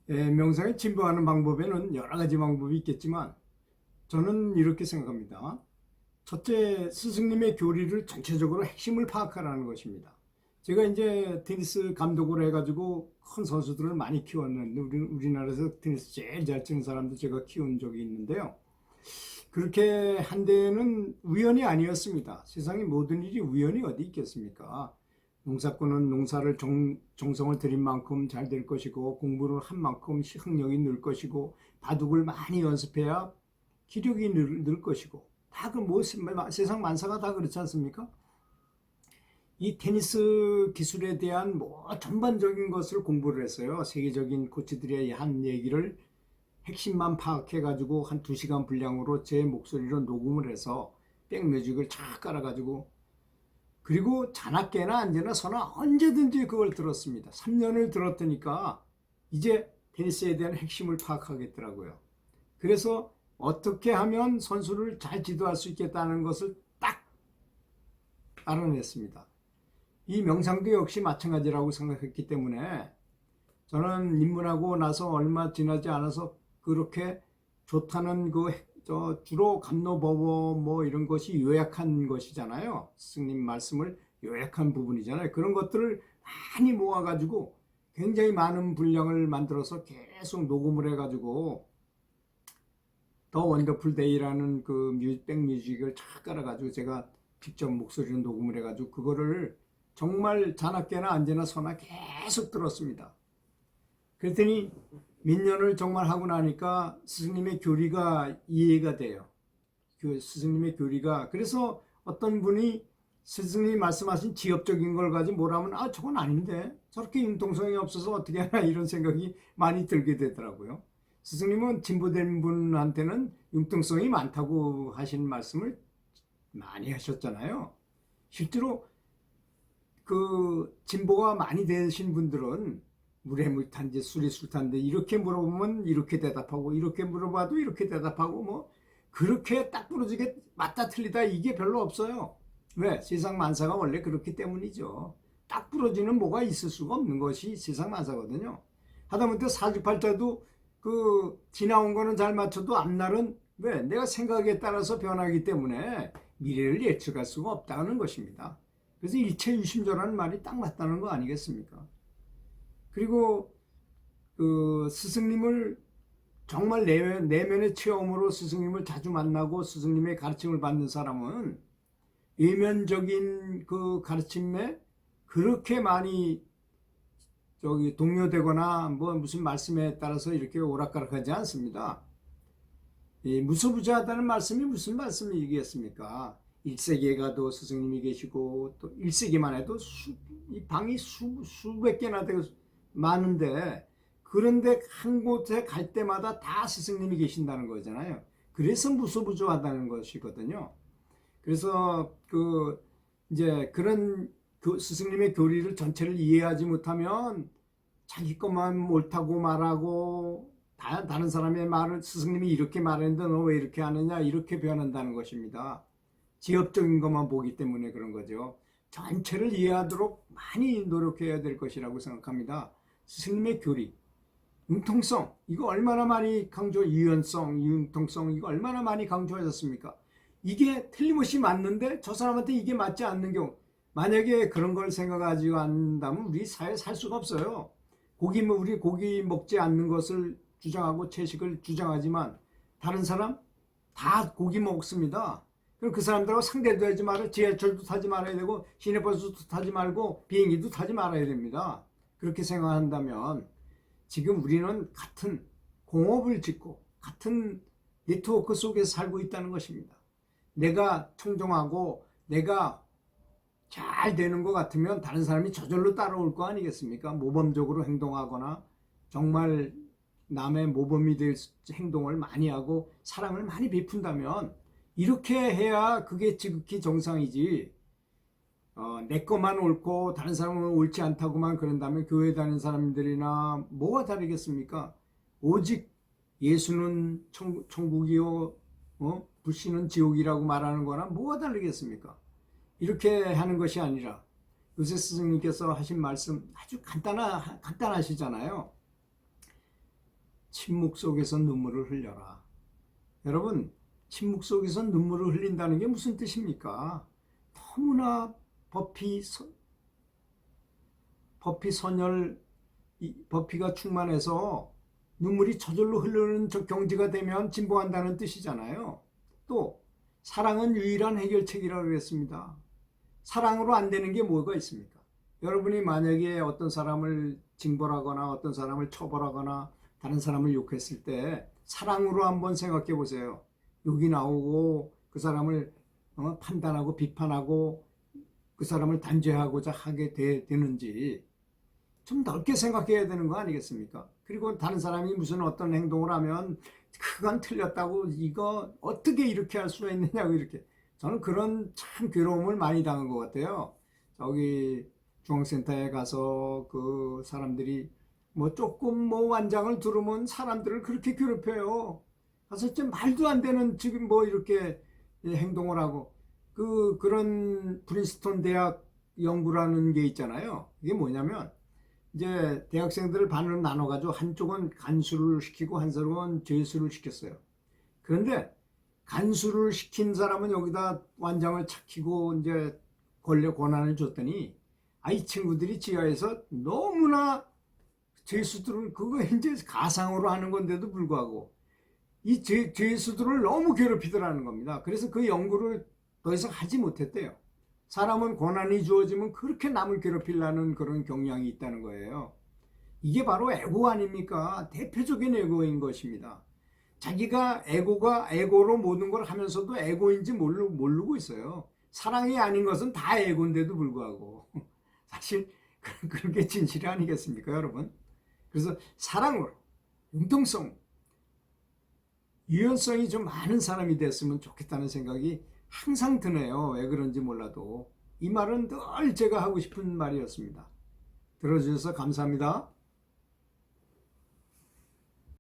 명상에 진보하는 방법에는 여러 가지 방법이 있겠지만 저는 이렇게 생각합니다. 첫째, 스승님의 교리를 전체적으로 핵심을 파악하라는 것입니다. 제가 이제 테니스 감독을 해가지고 큰 선수들을 많이 키웠는데 우리나라에서 테니스 제일 잘 치는 사람도 제가 키운 적이 있는데요. 그렇게 한 데는 우연이 아니었습니다. 세상에 모든 일이 우연이 어디 있겠습니까? 농사꾼은 농사를 정성을 들인 만큼 잘 될 것이고 공부를 한 만큼 학력이 늘 것이고 바둑을 많이 연습해야 기력이 늘 것이고 다 그 뭐 세상 만사가 다 그렇지 않습니까? 이 테니스 기술에 대한 뭐 전반적인 것을 공부를 했어요. 세계적인 코치들의 한 얘기를 핵심만 파악해가지고 한 2시간 분량으로 제 목소리로 녹음을 해서 백뮤직을 착 깔아가지고 그리고 자나깨나 앉으나 서나 언제든지 그걸 들었습니다. 3년을 들었더니까 이제 테니스에 대한 핵심을 파악하겠더라고요. 그래서 어떻게 하면 선수를 잘 지도할 수 있겠다는 것을 딱 알아냈습니다. 이 명상도 역시 마찬가지라고 생각했기 때문에 저는 입문하고 나서 얼마 지나지 않아서 그렇게 좋다는 주로 감로법어 뭐 이런 것이 요약한 것이잖아요. 스승님 말씀을 요약한 부분이잖아요. 그런 것들을 많이 모아가지고 굉장히 많은 분량을 만들어서 계속 녹음을 해가지고 더 원더풀 데이라는 그 백뮤직을 착 깔아가지고 제가 직접 목소리로 녹음을 해가지고 그거를 정말 자나깨나 앉으나 서나 계속 들었습니다. 그랬더니 몇 년을 정말 하고 나니까 스승님의 교리가 이해가 돼요. 그 스승님의 교리가 그래서 어떤 분이 스승님이 말씀하신 지엽적인 걸 가지고 뭐라면 저건 아닌데 저렇게 융통성이 없어서 어떻게 하나 이런 생각이 많이 들게 되더라고요. 스승님은 진보된 분한테는 융통성이 많다고 하신 말씀을 많이 하셨잖아요. 실제로 그 진보가 많이 되신 분들은 물에 물 탄지 술에 술 탄데 이렇게 물어보면 이렇게 대답하고 이렇게 물어봐도 이렇게 대답하고 뭐 그렇게 딱 부러지게 맞다 틀리다 이게 별로 없어요. 왜? 세상 만사가 원래 그렇기 때문이죠. 딱 부러지는 뭐가 있을 수가 없는 것이 세상 만사거든요. 하다못해 사주팔자도 그 지나온 거는 잘 맞춰도 앞날은 왜? 내가 생각에 따라서 변하기 때문에 미래를 예측할 수가 없다는 것입니다. 그래서 일체유심조라는 말이 딱 맞다는 거 아니겠습니까? 그리고 그 스승님을 정말 내면의 체험으로 스승님을 자주 만나고 스승님의 가르침을 받는 사람은 외면적인 그 가르침에 그렇게 많이 동요되거나 뭐 무슨 말씀에 따라서 이렇게 오락가락하지 않습니다. 이 무소부지하다는 말씀이 무슨 말씀이겠습니까? 1세기에 가도 스승님이 계시고 또 1세기만 해도 이 방이 수백 개나 되고 많은데 그런데 한 곳에 갈 때마다 다 스승님이 계신다는 거잖아요. 그래서 무소부조하다는 것이거든요. 그래서 이제 그런 스승님의 교리를 전체를 이해하지 못하면 자기 것만 옳다고 말하고 다른 사람의 말을 스승님이 이렇게 말했는데 너 왜 이렇게 하느냐 이렇게 변한다는 것입니다. 지엽적인 것만 보기 때문에 그런 거죠. 전체를 이해하도록 많이 노력해야 될 것이라고 생각합니다. 스승님의 교리, 융통성 이거 얼마나 많이 유연성, 융통성 이거 얼마나 많이 강조하셨습니까? 이게 틀림없이 맞는데 저 사람한테 이게 맞지 않는 경우 만약에 그런 걸 생각하지 않는다면 우리 사회에 살 수가 없어요. 우리 고기 먹지 않는 것을 주장하고 채식을 주장하지만 다른 사람 다 고기 먹습니다. 그럼 그 사람들하고 상대도 하지 말아요. 지하철도 타지 말아야 되고 시내버스도 타지 말고 비행기도 타지 말아야 됩니다. 그렇게 생각한다면 지금 우리는 같은 공업을 짓고 같은 네트워크 속에서 살고 있다는 것입니다. 내가 청정하고 내가 잘 되는 것 같으면 다른 사람이 저절로 따라올 거 아니겠습니까? 모범적으로 행동하거나 정말 남의 모범이 될 행동을 많이 하고 사랑을 많이 베푼다면 이렇게 해야 그게 지극히 정상이지. 내 것만 옳고 다른 사람은 옳지 않다고만 그런다면 교회 다니는 사람들이나 뭐가 다르겠습니까? 오직 예수는 천국이요 불신은 지옥이라고 말하는 거나 뭐가 다르겠습니까? 이렇게 하는 것이 아니라 요새 스승님께서 하신 말씀 아주 간단하시잖아요. 침묵 속에서 눈물을 흘려라. 여러분, 침묵 속에서 눈물을 흘린다는 게 무슨 뜻입니까? 너무나 버피가 충만해서 눈물이 저절로 흐르는 저 경지가 되면 진보한다는 뜻이잖아요. 또 사랑은 유일한 해결책이라고 그랬습니다. 사랑으로 안 되는 게 뭐가 있습니까? 여러분이 만약에 어떤 사람을 징벌하거나 어떤 사람을 처벌하거나 다른 사람을 욕했을 때 사랑으로 한번 생각해 보세요. 욕이 나오고 그 사람을 판단하고 비판하고 그 사람을 단죄하고자 하게 되는지 좀 넓게 생각해야 되는 거 아니겠습니까? 그리고 다른 사람이 무슨 어떤 행동을 하면 그건 틀렸다고 이거 어떻게 이렇게 할 수가 있느냐고 이렇게 저는 그런 참 괴로움을 많이 당한 것 같아요. 저기 중앙센터에 가서 그 사람들이 뭐 조금 뭐 완장을 두르면 사람들을 그렇게 괴롭혀요. 가서 좀 말도 안 되는 지금 뭐 이렇게 행동을 하고 그런 프린스턴 대학 연구라는 게 있잖아요. 이게 뭐냐면 이제 대학생들을 반으로 나눠가지고 한쪽은 간수를 시키고 한쪽은 죄수를 시켰어요. 그런데 간수를 시킨 사람은 여기다 완장을 착히고 이제 권한을 줬더니 이 친구들이 지하에서 너무나 죄수들을 그거 이제 가상으로 하는 건데도 불구하고 이 죄수들을 너무 괴롭히더라는 겁니다. 그래서 그 연구를 더 이상 하지 못했대요. 사람은 권한이 주어지면 그렇게 남을 괴롭히려는 그런 경향이 있다는 거예요. 이게 바로 에고 아닙니까? 대표적인 에고인 것입니다. 자기가 에고로 모든 걸 하면서도 에고인지 모르고 있어요. 사랑이 아닌 것은 다 에고인데도 불구하고 사실 그런 게 진실이 아니겠습니까, 여러분? 그래서 사랑으로 융통성, 유연성이 좀 많은 사람이 됐으면 좋겠다는 생각이 항상 드네요. 왜 그런지 몰라도. 이 말은 늘 제가 하고 싶은 말이었습니다. 들어주셔서 감사합니다.